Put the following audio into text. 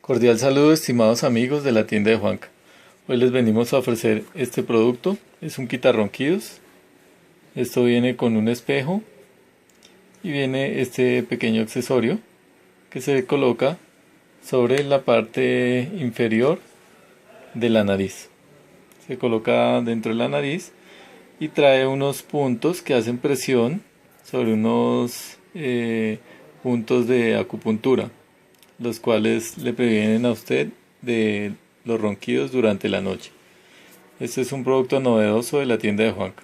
Cordial saludo, estimados amigos de la tienda de Juanca. Hoy les venimos a ofrecer este producto. Es un quitarronquidos. Esto viene con un espejo y viene este pequeño accesorio que se coloca sobre la parte inferior de la nariz. Se coloca dentro de la nariz y trae unos puntos que hacen presión sobre unos puntos de acupuntura, los cuales le previenen a usted de los ronquidos durante la noche. Este es un producto novedoso de la tienda de Juanca.